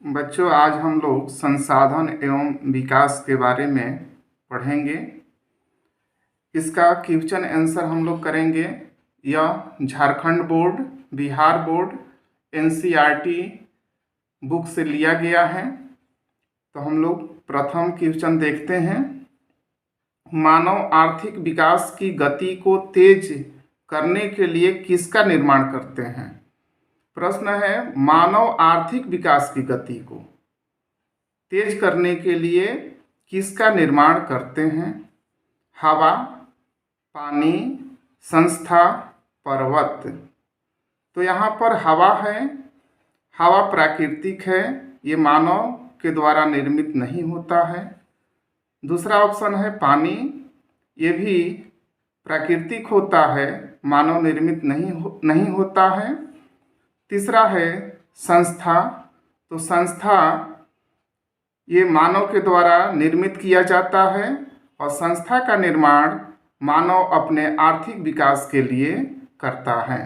बच्चों, आज हम लोग संसाधन एवं विकास के बारे में पढ़ेंगे। इसका क्वेश्चन आंसर हम लोग करेंगे। यह Jharkhand board, Bihar board, NCERT book से लिया गया है। तो हम लोग प्रथम क्वेश्चन देखते हैं। मानव आर्थिक विकास की गति को तेज करने के लिए किसका निर्माण करते हैं? प्रश्न है, मानव आर्थिक विकास की गति को तेज करने के लिए किसका निर्माण करते हैं? हवा, पानी, संस्था, पर्वत। तो यहाँ पर हवा है। हवा प्राकृतिक है, ये मानव के द्वारा निर्मित नहीं होता है। दूसरा ऑप्शन है पानी, ये भी प्राकृतिक होता है, मानव निर्मित नहीं होता है। तीसरा है संस्था, तो संस्था ये मानव के द्वारा निर्मित किया जाता है और संस्था का निर्माण मानव अपने आर्थिक विकास के लिए करता है।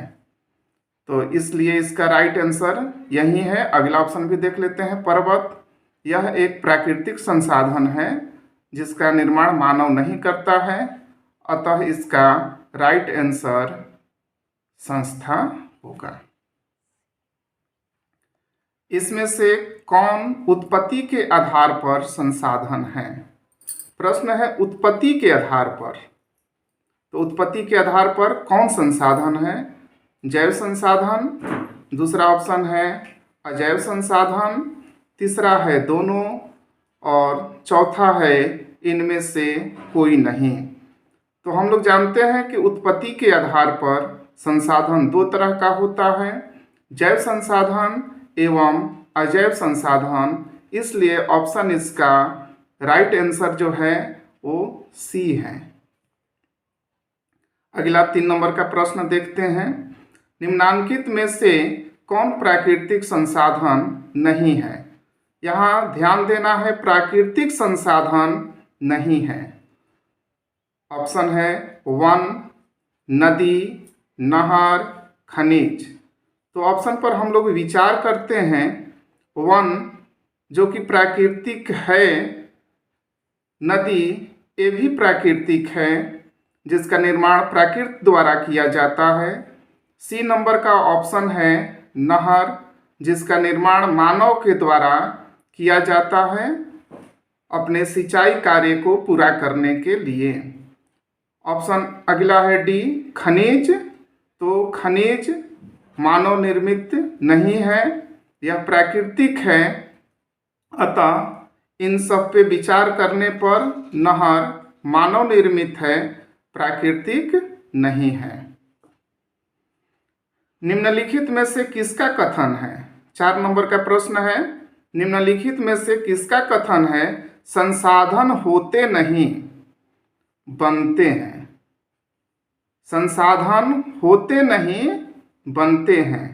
तो इसलिए इसका राइट आंसर यही है। अगला ऑप्शन भी देख लेते हैं। पर्वत, यह एक प्राकृतिक संसाधन है जिसका निर्माण मानव नहीं करता है, अतः इसका राइट आंसर संस्था होगा। इसमें से कौन उत्पत्ति के आधार पर संसाधन है? प्रश्न है उत्पत्ति के आधार पर। तो उत्पत्ति के आधार पर कौन संसाधन है? जैव संसाधन, दूसरा ऑप्शन है अजैव संसाधन, तीसरा है दोनों और चौथा है इनमें से कोई नहीं। तो हम लोग जानते हैं कि उत्पत्ति के आधार पर संसाधन दो तरह का होता है, जैव संसाधन एवं अजैव संसाधन। इसलिए ऑप्शन इसका राइट आंसर जो है वो सी है। अगला 3 नंबर का प्रश्न देखते हैं। निम्नांकित में से कौन प्राकृतिक संसाधन नहीं है? यहाँ ध्यान देना है, प्राकृतिक संसाधन नहीं है। ऑप्शन है वन, नदी, नहर, खनिज। तो ऑप्शन पर हम लोग विचार करते हैं। वन जो कि प्राकृतिक है, नदी ये भी प्राकृतिक है जिसका निर्माण प्रकृति द्वारा किया जाता है। सी नंबर का ऑप्शन है नहर, जिसका निर्माण मानव के द्वारा किया जाता है अपने सिंचाई कार्य को पूरा करने के लिए। ऑप्शन अगला है डी, खनिज। तो खनिज मानव निर्मित नहीं है, यह प्राकृतिक है, अतः इन सब पे विचार करने पर नहर मानव निर्मित है, प्राकृतिक नहीं है। निम्नलिखित में से किसका कथन है? 4 नंबर का प्रश्न है। निम्नलिखित में से किसका कथन है संसाधन होते नहीं बनते हैं? संसाधन होते नहीं बनते हैं।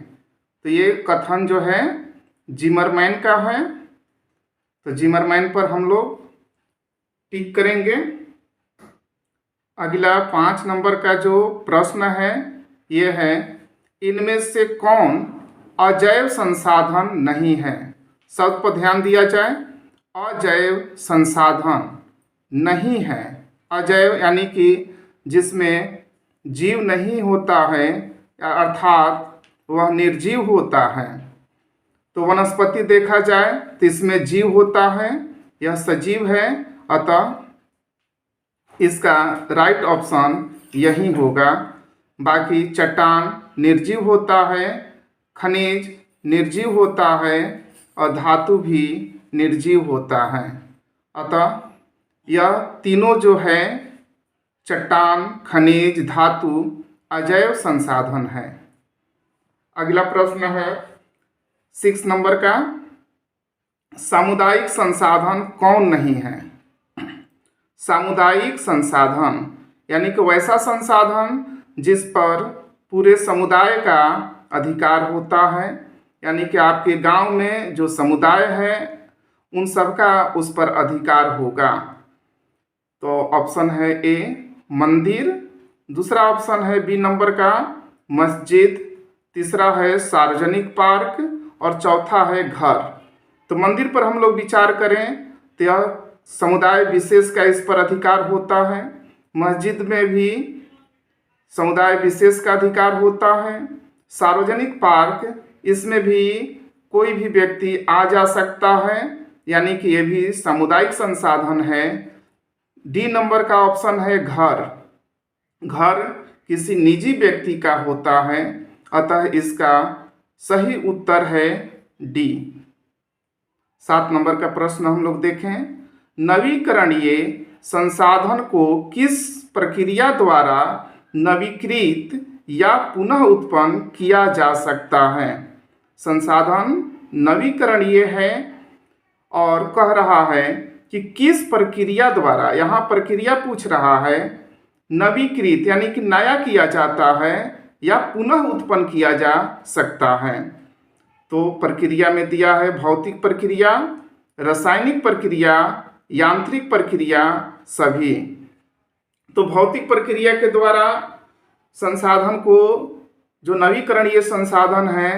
तो ये कथन जो है जिमरमैन का है। तो जिमरमैन पर हम लोग टिक करेंगे। अगला 5 नंबर का जो प्रश्न है ये है, इनमें से कौन अजैव संसाधन नहीं है? शब्द पर ध्यान दिया जाए। अजैव संसाधन नहीं है। अजैव यानी कि जिसमें जीव नहीं होता है, अर्थात वह निर्जीव होता है। तो वनस्पति देखा जाए तो इसमें जीव होता है, यह सजीव है, अतः इसका राइट ऑप्शन यही होगा। बाकी चट्टान निर्जीव होता है, खनिज निर्जीव होता है और धातु भी निर्जीव होता है, अतः यह तीनों जो है चट्टान, खनिज, धातु अजैव संसाधन है। अगला प्रश्न है 6 नंबर का, सामुदायिक संसाधन कौन नहीं है? सामुदायिक संसाधन यानी कि वैसा संसाधन जिस पर पूरे समुदाय का अधिकार होता है, यानी कि आपके गांव में जो समुदाय है उन सबका उस पर अधिकार होगा। तो ऑप्शन है ए मंदिर, दूसरा ऑप्शन है बी नंबर का मस्जिद, तीसरा है सार्वजनिक पार्क और चौथा है घर। तो मंदिर पर हम लोग विचार करें तो यह समुदाय विशेष का इस पर अधिकार होता है। मस्जिद में भी समुदाय विशेष का अधिकार होता है। सार्वजनिक पार्क, इसमें भी कोई भी व्यक्ति आ जा सकता है, यानी कि ये भी सामुदायिक संसाधन है। डी नंबर का ऑप्शन है घर। घर किसी निजी व्यक्ति का होता है, अतः इसका सही उत्तर है डी। 7 नंबर का प्रश्न हम लोग देखें। नवीकरणीय संसाधन को किस प्रक्रिया द्वारा नवीकृत या पुनः उत्पन्न किया जा सकता है? संसाधन नवीकरणीय है और कह रहा है कि किस प्रक्रिया द्वारा, यहाँ प्रक्रिया पूछ रहा है। नवीकृत यानी कि नया किया जाता है या पुनः उत्पन्न किया जा सकता है। तो प्रक्रिया में दिया है भौतिक प्रक्रिया, रासायनिक प्रक्रिया, यांत्रिक प्रक्रिया, सभी। तो भौतिक प्रक्रिया के द्वारा संसाधन को, जो नवीकरणीय संसाधन है,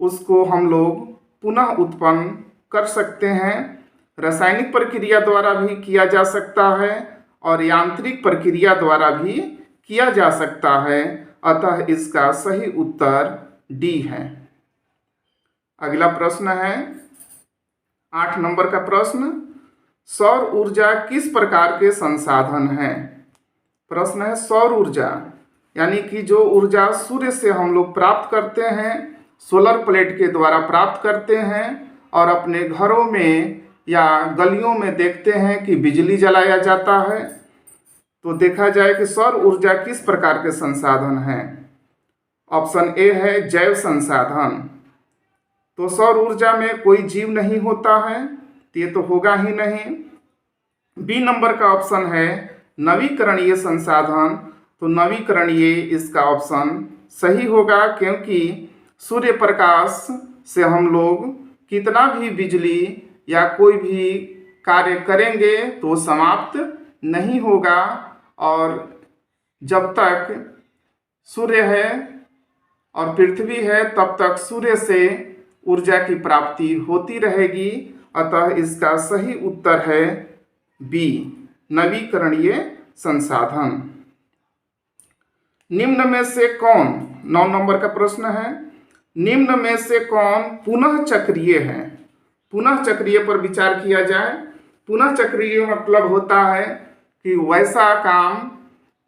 उसको हम लोग पुनः उत्पन्न कर सकते हैं। रासायनिक प्रक्रिया द्वारा भी किया जा सकता है और यांत्रिक प्रक्रिया द्वारा भी किया जा सकता है, अतः इसका सही उत्तर डी है। अगला प्रश्न है 8 नंबर का प्रश्न। सौर ऊर्जा किस प्रकार के संसाधन है? प्रश्न है सौर ऊर्जा, यानी कि जो ऊर्जा सूर्य से हम लोग प्राप्त करते हैं, सोलर प्लेट के द्वारा प्राप्त करते हैं और अपने घरों में या गलियों में देखते हैं कि बिजली जलाया जाता है। तो देखा जाए कि सौर ऊर्जा किस प्रकार के संसाधन है। ऑप्शन ए है जैव संसाधन। तो सौर ऊर्जा में कोई जीव नहीं होता है, तो ये तो होगा ही नहीं। बी नंबर का ऑप्शन है नवीकरणीय संसाधन। तो नवीकरणीय इसका ऑप्शन सही होगा, क्योंकि सूर्य प्रकाश से हम लोग कितना भी बिजली या कोई भी कार्य करेंगे तो समाप्त नहीं होगा, और जब तक सूर्य है और पृथ्वी है तब तक सूर्य से ऊर्जा की प्राप्ति होती रहेगी। अतः इसका सही उत्तर है बी, नवीकरणीय संसाधन। निम्न में से कौन, 9 नंबर का प्रश्न है, निम्न में से कौन पुनः चक्रीय है? पुनः चक्रीय पर विचार किया जाए। पुनः चक्रीय मतलब होता है कि वैसा काम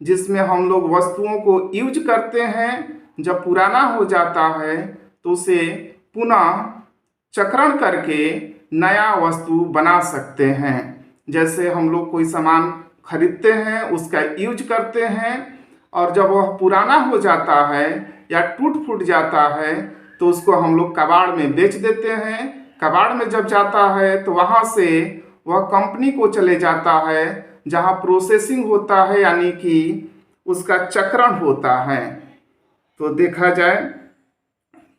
जिसमें हम लोग वस्तुओं को यूज करते हैं, जब पुराना हो जाता है तो उसे पुनः चक्रण करके नया वस्तु बना सकते हैं। जैसे हम लोग कोई सामान खरीदते हैं, उसका यूज करते हैं, और जब वह पुराना हो जाता है या टूट फूट जाता है तो उसको हम लोग कबाड़ में बेच देते हैं। कबाड़ में जब जाता है तो वहाँ से वह कंपनी को चले जाता है जहाँ प्रोसेसिंग होता है, यानी कि उसका चक्रण होता है। तो देखा जाए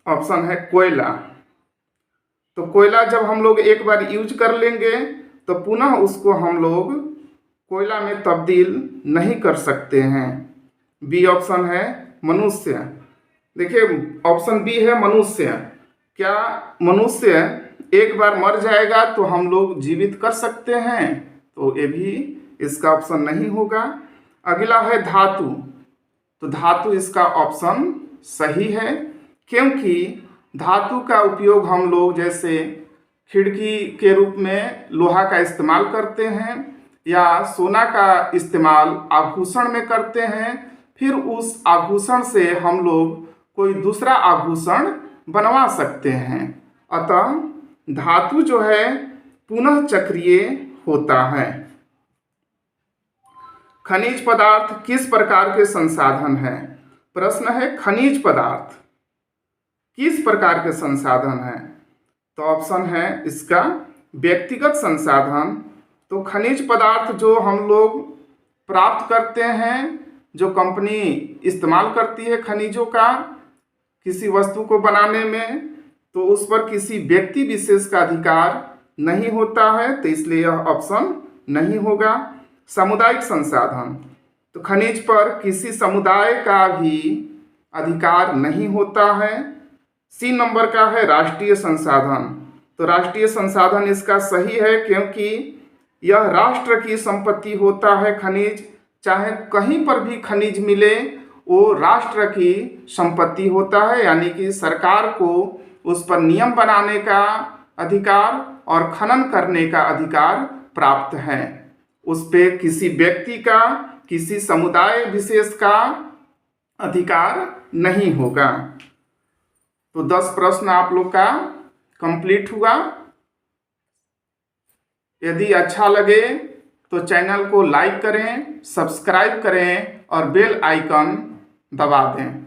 ऑप्शन है कोयला। तो कोयला जब हम लोग एक बार यूज कर लेंगे तो पुनः उसको हम लोग कोयला में तब्दील नहीं कर सकते हैं। बी ऑप्शन है मनुष्य। देखिए ऑप्शन बी है मनुष्य। क्या मनुष्य एक बार मर जाएगा तो हम लोग जीवित कर सकते हैं? तो ये भी इसका ऑप्शन नहीं होगा। अगला है धातु। तो धातु इसका ऑप्शन सही है, क्योंकि धातु का उपयोग हम लोग जैसे खिड़की के रूप में लोहा का इस्तेमाल करते हैं, या सोना का इस्तेमाल आभूषण में करते हैं, फिर उस आभूषण से हम लोग कोई दूसरा आभूषण बनवा सकते हैं। अतः धातु जो है पुनः चक्रीय होता है। खनिज पदार्थ किस प्रकार के संसाधन है? प्रश्न है खनिज पदार्थ किस प्रकार के संसाधन है? तो ऑप्शन है इसका व्यक्तिगत संसाधन। तो खनिज पदार्थ जो हम लोग प्राप्त करते हैं, जो कंपनी इस्तेमाल करती है खनिजों का किसी वस्तु को बनाने में, तो उस पर किसी व्यक्ति विशेष का अधिकार नहीं होता है, तो इसलिए यह ऑप्शन नहीं होगा। सामुदायिक संसाधन, तो खनिज पर किसी समुदाय का भी अधिकार नहीं होता है। सी नंबर का है राष्ट्रीय संसाधन। तो राष्ट्रीय संसाधन इसका सही है, क्योंकि यह राष्ट्र की संपत्ति होता है। खनिज चाहे कहीं पर भी खनिज मिले वो राष्ट्र की संपत्ति होता है, यानी कि सरकार को उस पर नियम बनाने का अधिकार और खनन करने का अधिकार प्राप्त है। उस पे किसी व्यक्ति का, किसी समुदाय विशेष का अधिकार नहीं होगा। तो 10 प्रश्न आप लोग का कंप्लीट हुआ। यदि अच्छा लगे तो चैनल को लाइक करें, सब्सक्राइब करें और बेल आइकन दबा दें।